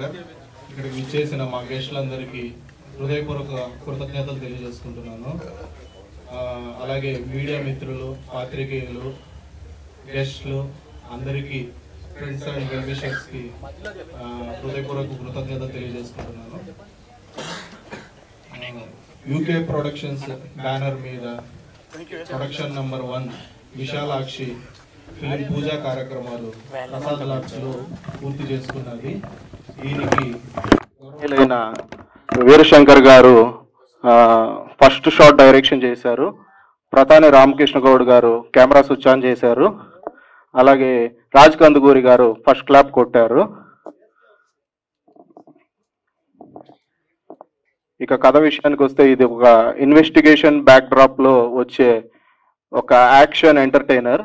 శంకర్. ఇక్కడికి విచ్చేసిన మా గెస్టులందరికీ హృదయపూర్వక కృతజ్ఞతలు తెలియజేసుకుంటున్నాను. అలాగే మీడియా మిత్రులు, పాత్రికేయులు, గెస్టులు అందరికీ, ఫ్రెండ్స్ అండ్ వెల్ విషర్స్కి హృదయపూర్వక కృతజ్ఞతలు తెలియజేసుకుంటున్నాను. యూకే ప్రొడక్షన్స్ బ్యానర్ మీద ప్రొడక్షన్ నెంబర్ 1 విశాలాక్షి ఫిలిం పూజా కార్యక్రమాలు ప్రసాద్ లాడ్జ్లో పూర్తి చేసుకున్నది. దీనికి వీరశంకర్ గారు ఫస్ట్ షాట్ డైరెక్షన్ చేశారు. ప్రతాని రామకృష్ణ గౌడ్ గారు కెమెరా స్విచ్ ఆన్ చేశారు. అలాగే రాజ్ కందుకూరి గారు ఫస్ట్ క్లాప్ కొట్టారు. ఇక కథ విషయానికి వస్తే ఇది ఒక ఇన్వెస్టిగేషన్ బ్యాక్ డ్రాప్ లో వచ్చే ఒక యాక్షన్ ఎంటర్టైనర్.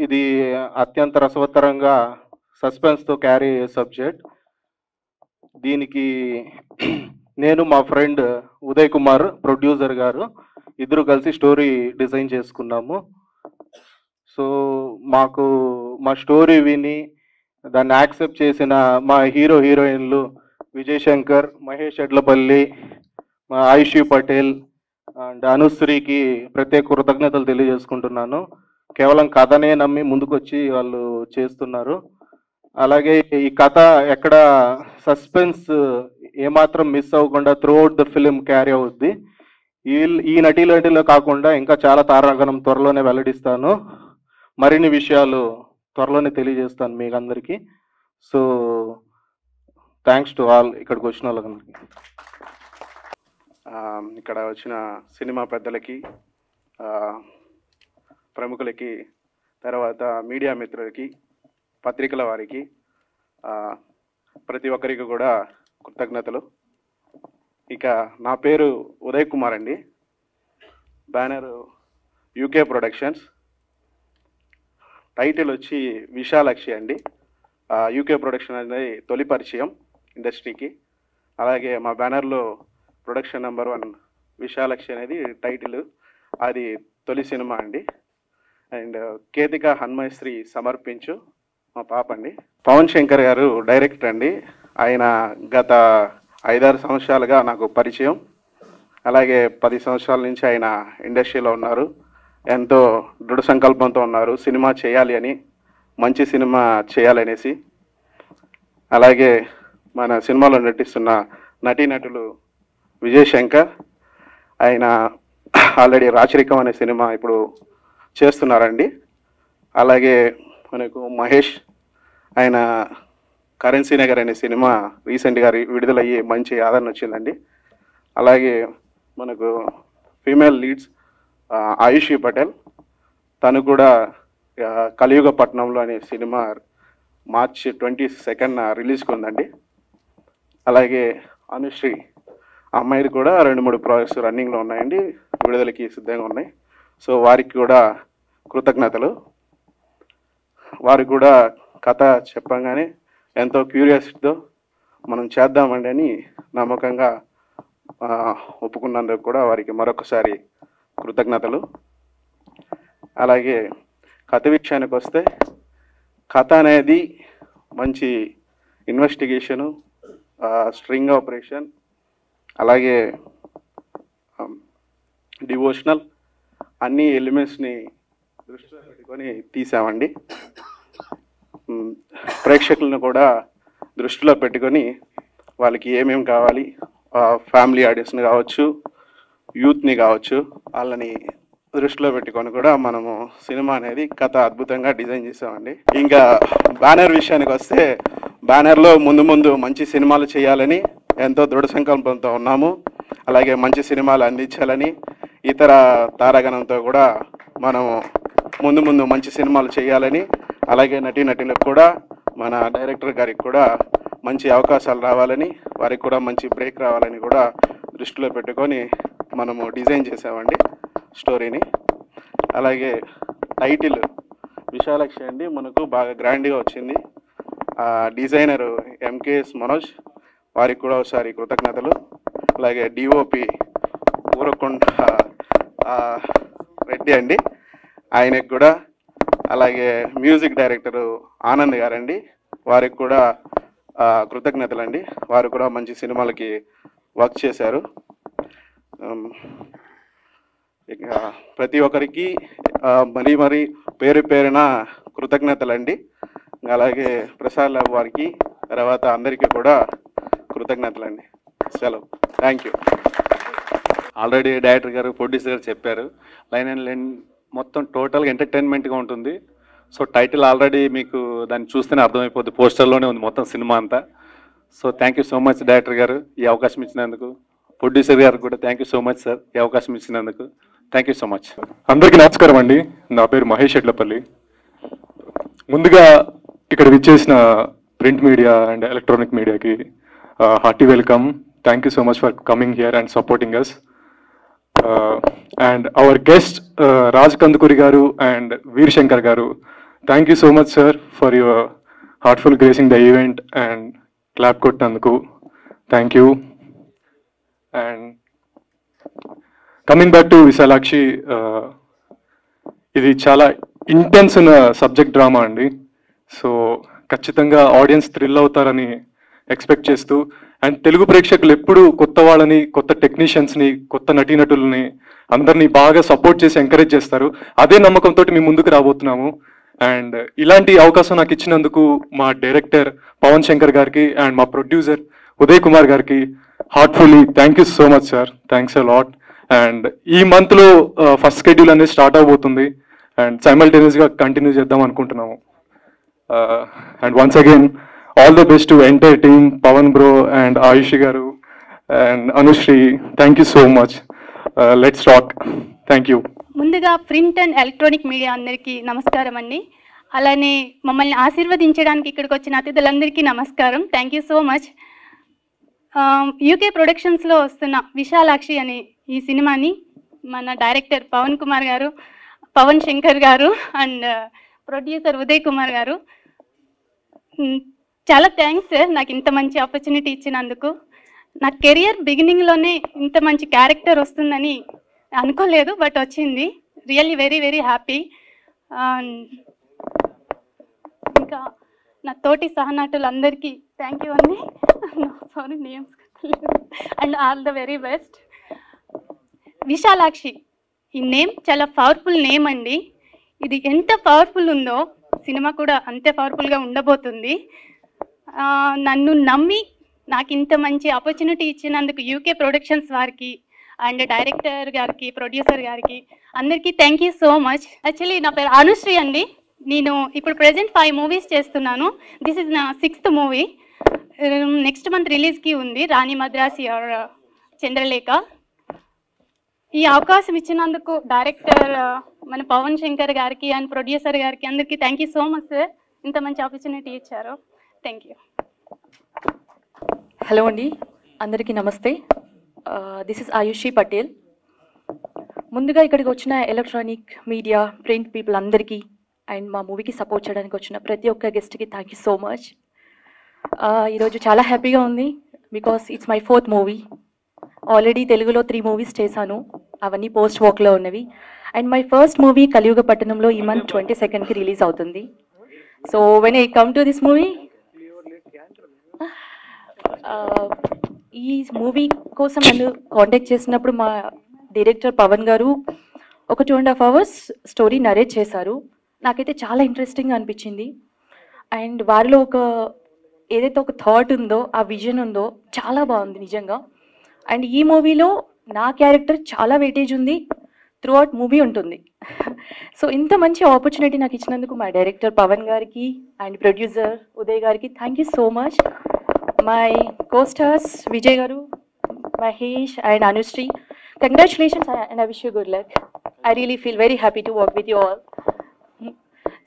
ఇది అత్యంత రసవత్తరంగా సస్పెన్స్ తో క్యారీ అయ్యే సబ్జెక్ట్. దీనికి నేను మా ఫ్రెండ్ ఉదయ్ కుమార్ ప్రొడ్యూసర్ గారు ఇద్దరు కలిసి స్టోరీ డిజైన్ చేసుకున్నాము. సో మాకు మా స్టోరీ విని దాన్ని యాక్సెప్ట్ చేసిన మా హీరో హీరోయిన్లు విజయ్ శంకర్, మహేష్ ఎడ్లపల్లి, మా ఆయుషి పటేల్ అండ్ అనుశ్రీకి ప్రత్యేక కృతజ్ఞతలు తెలియజేసుకుంటున్నాను. కేవలం కథనే నమ్మి ముందుకొచ్చి వాళ్ళు చేస్తున్నారు. అలాగే ఈ కథ ఎక్కడ సస్పెన్స్ ఏమాత్రం మిస్ అవ్వకుండా త్రూఅవుట్ ద ఫిలిం క్యారీ అవుద్ది. ఈ నటీలో కాకుండా ఇంకా చాలా తారాగణం త్వరలోనే వెల్లడిస్తాను. మరిన్ని విషయాలు త్వరలోనే తెలియజేస్తాను మీకు అందరికీ. సో థ్యాంక్స్ టు ఆల్ ఇక్కడికి వచ్చిన వాళ్ళందరికీ. ఇక్కడ వచ్చిన సినిమా పెద్దలకి, ప్రముఖులకి, తర్వాత మీడియా మిత్రులకి, పత్రికల వారికి, ప్రతి ఒక్కరికి కూడా కృతజ్ఞతలు. ఇక నా పేరు ఉదయ్ కుమార్ అండి. Banner UK productions. టైటిల్ వచ్చి విశాలాక్షి అండి. యూకే ప్రొడక్షన్ అనేది తొలి పరిచయం ఇండస్ట్రీకి. అలాగే మా బ్యానర్లో ప్రొడక్షన్ నెంబర్ 1 విశాలాక్షి అనేది టైటిల్. అది తొలి సినిమా అండి. అండ్ కేతిక హన్మయశ్రీ సమర్పించు మా పాప అండి. పవన్ శంకర్ గారు డైరెక్టర్ అండి. ఆయన గత 5-6 సంవత్సరాలుగా నాకు పరిచయం. అలాగే 10 సంవత్సరాల నుంచి ఆయన ఇండస్ట్రీలో ఉన్నారు. ఎంతో దృఢ సంకల్పంతో ఉన్నారు సినిమా చేయాలి అని, మంచి సినిమా చేయాలనేసి. అలాగే మన సినిమాలో నటిస్తున్న నటీనటులు విజయ్ శంకర్, ఆయన ఆల్రెడీ రాచరికం అనే సినిమా ఇప్పుడు చేస్తున్నారండి. అలాగే మనకు మహేష్, ఆయన కరెన్సీ నగర్ అనే సినిమా రీసెంట్గా విడుదలయ్యి మంచి ఆదరణ వచ్చిందండి. అలాగే మనకు ఫీమేల్ లీడ్స్ ఆయుషి పటేల్, తను కూడా కలియుగ పట్నంలో అనే సినిమా మార్చి 22న రిలీజ్కి ఉందండి. అలాగే అనుశ్రీ, అమ్మాయిది కూడా 2-3 ప్రాజెక్ట్స్ రన్నింగ్లో ఉన్నాయండి, విడుదలకి సిద్ధంగా ఉన్నాయి. సో వారికి కూడా కృతజ్ఞతలు. వారికి కూడా కథ చెప్పంగానే ఎంతో క్యూరియాసిటీతో మనం చేద్దామండి అని నమ్మకంగా ఒప్పుకున్నందుకు కూడా వారికి మరొకసారి కృతజ్ఞతలు. అలాగే కథ విషయానికి వస్తే, కథ అనేది మంచి ఇన్వెస్టిగేషను, స్ట్రింగ్ ఆపరేషన్, అలాగే డివోషనల్ అన్ని ఎలిమెంట్స్ని దృష్టిలో పెట్టుకొని తీసామండి. ప్రేక్షకులను కూడా దృష్టిలో పెట్టుకొని వాళ్ళకి ఏమేమి కావాలి, ఫ్యామిలీ ఆడియన్స్ని కావచ్చు, యూత్ని కావచ్చు, వాళ్ళని దృష్టిలో పెట్టుకొని కూడా మనము సినిమా అనేది కథ అద్భుతంగా డిజైన్ చేసామండి. ఇంకా బ్యానర్ విషయానికి వస్తే, బ్యానర్లో ముందు మంచి సినిమాలు చేయాలని ఎంతో దృఢ సంకల్పంతో ఉన్నాము. అలాగే మంచి సినిమాలు అందించాలని ఇతర తారాగణంతో కూడా మనము ముందు మంచి సినిమాలు చేయాలని, అలాగే నటీనటులకు కూడా మన డైరెక్టర్ గారికి కూడా మంచి అవకాశాలు రావాలని, వారికి కూడా మంచి బ్రేక్ రావాలని కూడా దృష్టిలో పెట్టుకొని మనము డిజైన్ చేసామండి స్టోరీని. అలాగే టైటిల్ విశాలాక్షి అండి, మనకు బాగా గ్రాండ్గా వచ్చింది. డిజైనరు ఎంకేఎస్ మనోజ్, వారికి కూడా ఒకసారి కృతజ్ఞతలు. అలాగే డిఓపి ఊరకొండ రెడ్డి అండి, ఆయనకు కూడా. అలాగే మ్యూజిక్ డైరెక్టరు ఆనంద్ గారండి, వారికి కూడా కృతజ్ఞతలండి. వారు కూడా మంచి సినిమాలకి వర్క్ చేశారు. ఇక ప్రతి ఒక్కరికి మరీ పేరు పేరున కృతజ్ఞతలండి. అలాగే ప్రసాద్ ల్యాబ్ వారికి, తర్వాత అందరికీ కూడా కృతజ్ఞతలండి. సెలవు. Thank you. ఆల్రెడీ డైరెక్టర్ గారు, ప్రొడ్యూసర్ గారు చెప్పారు. లైన్ అండ్ లైన్ మొత్తం టోటల్గా ఎంటర్టైన్మెంట్గా ఉంటుంది. సో టైటిల్ ఆల్రెడీ మీకు దాన్ని చూస్తేనే అర్థమైపోద్ది, పోస్టర్లోనే ఉంది మొత్తం సినిమా అంతా. So thank you so much director గారు ఈ అవకాశం ఇచ్చినందుకు. ప్రొడ్యూసర్ గారు కూడా thank you so much sir ఈ అవకాశం ఇచ్చినందుకు. Thank you so much. అందరికీ నమస్కారం అండి. నా పేరు మహేష్ ఎడ్లపల్లి. ముందుగా ఇక్కడ విచ్చేసిన ప్రింట్ మీడియా అండ్ ఎలక్ట్రానిక్ మీడియాకి hearty welcome. Thank you so much for coming here and supporting us. And our guest Raj Kandukuri గారు అండ్ వీర్ శంకర్ గారు, thank you so much sir for your heartful gracing the event and clap కొట్టినందుకు thank you. And coming back to Vishalakshi, ఇది చాలా intense ఉన్న subject drama అండి. So ఖచ్చితంగా audience thrill అవుతారని expect చేస్తూ, అండ్ తెలుగు ప్రేక్షకులు ఎప్పుడు కొత్త వాళ్ళని, కొత్త టెక్నీషియన్స్ని, కొత్త నటీనటుల్ని అందరినీ బాగా సపోర్ట్ చేసి ఎంకరేజ్ చేస్తారు. అదే నమ్మకంతో మేము ముందుకు రాబోతున్నాము. అండ్ ఇలాంటి అవకాశం నాకు ఇచ్చినందుకు మా డైరెక్టర్ పవన్ శంకర్ గారికి అండ్ మా ప్రొడ్యూసర్ ఉదయ్ కుమార్ గారికి heartfully thank you so much sir. Thanks a lot. And ఈ మంత్లో ఫస్ట్ షెడ్యూల్ అనేది స్టార్ట్ అవబోతుంది అండ్ సైమల్టేనియస్గా కంటిన్యూ చేద్దాం అనుకుంటున్నాము. And once again all the best to entire team, Pavan bro and Ayushi గారు and Anushree, thank you so much. Let's rock. Thank you. ముందుగా print and electronic media అందరికీ నమస్కారం అండి. అలానే మమ్మల్ని ఆశీర్వదించడానికి ఇక్కడికి వచ్చిన అతిథులందరికీ నమస్కారం. Thank you so much. UK ప్రొడక్షన్స్లో వస్తున్న విశాలాక్షి అనే ఈ సినిమాని మన డైరెక్టర్ పవన్ కుమార్ గారు, పవన్ శంకర్ గారు అండ్ ప్రొడ్యూసర్ ఉదయ్ కుమార్ గారు, చాలా థ్యాంక్స్ సార్ నాకు ఇంత మంచి ఆపర్చునిటీ ఇచ్చినందుకు. నా కెరియర్ బిగినింగ్లోనే ఇంత మంచి క్యారెక్టర్ వస్తుందని అనుకోలేదు, బట్ వచ్చింది. Really very very happy. ఇంకా నా తోటి సహనటులందరికీ థ్యాంక్ యూ అండి. Sorry names and all the very best. Vishalakshi ఈ నేమ్ చాలా పవర్ఫుల్ నేమ్ అండి. ఇది ఎంత పవర్ఫుల్ ఉందో సినిమా కూడా అంతే పవర్ఫుల్గా ఉండబోతుంది. నన్ను నమ్మి నాకు ఇంత మంచి ఆపర్చునిటీ ఇచ్చినందుకు యూకే ప్రొడక్షన్స్ వారికి అండ్ డైరెక్టర్ గారికి, ప్రొడ్యూసర్ గారికి అందరికీ thank you so much. Actually నా పేరు అనుశ్రీ అండి. నేను ఇప్పుడు ప్రజెంట్ 5 మూవీస్ చేస్తున్నాను. దిస్ ఇస్ నా 6th మూవీ. నెక్స్ట్ మంత్ రిలీజ్కి ఉంది, రాణి మద్రాసి ఆర్ చంద్రలేఖ. ఈ అవకాశం ఇచ్చినందుకు డైరెక్టర్ మన పవన్ శంకర్ గారికి అండ్ ప్రొడ్యూసర్ గారికి అందరికీ thank you so much sir. ఇంత మంచి ఆపర్చునిటీ ఇచ్చారు. Thank you. హలో అండి, అందరికీ నమస్తే. This is Ayushi Patel. ముందుగా ఇక్కడికి వచ్చిన ఎలక్ట్రానిక్ మీడియా, ప్రింట్ పీపుల్ అందరికీ అండ్ మా మూవీకి సపోర్ట్ చేయడానికి వచ్చిన ప్రతి ఒక్క గెస్ట్కి థ్యాంక్ యూ సో మచ్. ఈరోజు చాలా హ్యాపీగా ఉంది because it's my 4th movie. Already తెలుగులో 3 మూవీస్ చేశాను, అవన్నీ పోస్ట్ వర్క్లో ఉన్నవి. అండ్ మై ఫస్ట్ మూవీ కలియుగ పట్టణంలో ఈ మంత్ 22కి రిలీజ్ అవుతుంది. So when I come to this movie, ఈ మూవీ కోసం నన్ను కాంటాక్ట్ చేసినప్పుడు మా డైరెక్టర్ పవన్ గారు ఒక 2.5 hours స్టోరీ నరేట్ చేశారు. నాకైతే చాలా ఇంట్రెస్టింగ్గా అనిపించింది. అండ్ వారిలో ఏదైతే ఒక థాట్ ఉందో, ఆ విజన్ ఉందో చాలా బాగుంది నిజంగా. అండ్ ఈ మూవీలో నా క్యారెక్టర్ చాలా వెయిటేజ్ ఉంది, త్రూ అవుట్ మూవీ ఉంటుంది. సో ఇంత మంచి ఆపర్చునిటీ నాకు ఇచ్చినందుకు మా డైరెక్టర్ పవన్ గారికి అండ్ ప్రొడ్యూసర్ ఉదయ్ గారికి thank you so much. My co-stars Vijay గారు, Mahesh and Anushree, congratulations and I wish you good luck. I really feel very happy to work with you all.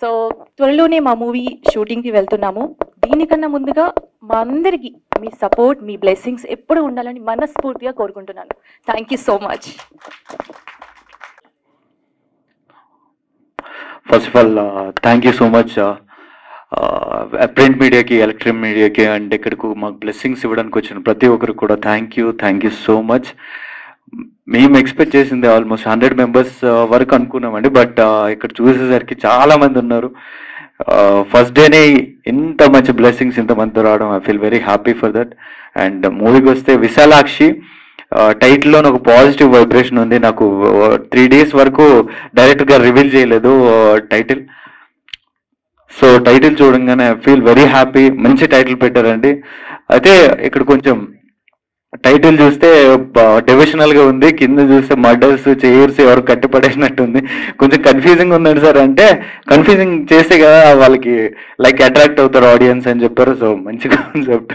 So త్వరలోనే మా మూవీ షూటింగ్కి వెళ్తున్నాము. దీనికన్నా ముందుగా మా అందరికీ మీ సపోర్ట్, మీ బ్లెస్సింగ్స్ ఎప్పుడు ఉండాలని మనస్ఫూర్తిగా కోరుకుంటున్నాను. Thank you so much. First of all thank you so much print మీడియాకి, ఎలక్ట్రిక్ మీడియాకి అండ్ ఇక్కడికి మాకు బ్లెస్సింగ్స్ ఇవ్వడానికి వచ్చిన ప్రతి ఒక్కరికి కూడా థ్యాంక్ యూ సో మచ్. మేము ఎక్స్పెక్ట్ చేసింది ఆల్మోస్ట్ 100 members వరకు అనుకున్నామండి, బట్ ఇక్కడ చూసేసరికి చాలా మంది ఉన్నారు. ఫస్ట్ డేనే ఇంత మంచి బ్లెస్సింగ్స్ ఇంతమంది రావడం I feel very happy for that. And మూవీకి వస్తే విశాలాక్షి టైటిల్లో ఒక పాజిటివ్ వైబ్రేషన్ ఉంది. నాకు 3 days వరకు డైరెక్ట్గా రివీల్ చేయలేదు టైటిల్. సో టైటిల్ చూడంగానే ఐ ఫీల్ వెరీ హ్యాపీ. మంచి టైటిల్ పెట్టారండి. అయితే ఇక్కడ కొంచెం టైటిల్ చూస్తే డివిజనల్ గా ఉంది, కింద చూస్తే మర్డర్స్ చైర్స్ ఎవరు కట్టిపడేసినట్టుంది. కొంచెం కన్ఫ్యూజింగ్ ఉందండి సార్. అంటే కన్ఫ్యూజింగ్ చేస్తే కదా వాళ్ళకి లైక్ అట్రాక్ట్ అవుతారు ఆడియన్స్ అని చెప్పారు. సో మంచి కాన్సెప్ట్,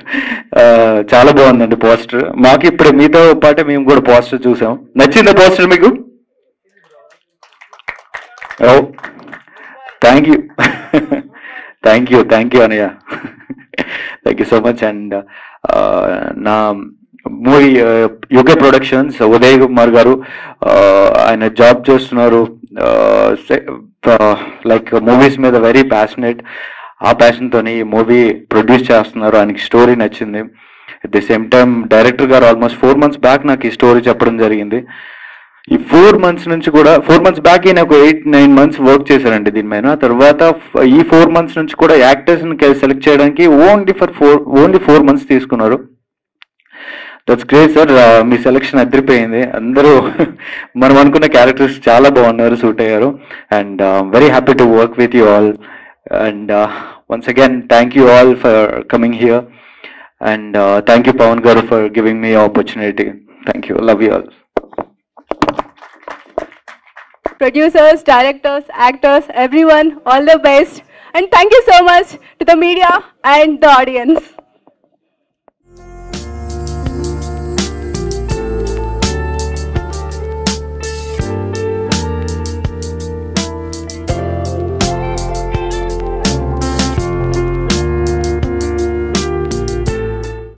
చాలా బాగుందండి పోస్టర్. మాకు ఇప్పుడు మీతో పాటే మేము కూడా పోస్టర్ చూసాం. నచ్చిందా పోస్టర్ మీకు? Oh thank you thank you అనయ్య, thank you so much. And నా movie UK productions Uday Kumar గారు ఆయన జాబ్ చేస్తున్నారు, లైక్ మూవీస్ మీద వెరీ ప్యాషనేట్. ఆ ప్యాషన్తో ఈ మూవీ ప్రొడ్యూస్ చేస్తున్నారు. ఆయనకి స్టోరీ నచ్చింది. At the same time director గారు ఆల్మోస్ట్ 4 months బ్యాక్ నాకు ఈ స్టోరీ చెప్పడం జరిగింది. ఈ 4 months నుంచి కూడా 4 months బ్యాక్ ఈయన ఒక 8-9 months వర్క్ చేశారండి దీని మీద. తర్వాత ఈ 4 months నుంచి కూడా యాక్టర్స్ని సెలెక్ట్ చేయడానికి ఓన్లీ 4 months తీసుకున్నారు. That's great sir. మీ సెలెక్షన్ అదిరిపోయింది. అందరూ మనం అనుకున్న క్యారెక్టర్స్ చాలా బాగున్నారు, సూట్ అయ్యారు. And very happy to work with you all. And once again thank you all for coming here. And thank you Pavan గారు for giving me opportunity. Thank you, love you all. Producers, directors, actors, everyone, all the best. And thank you so much to the media and the audience.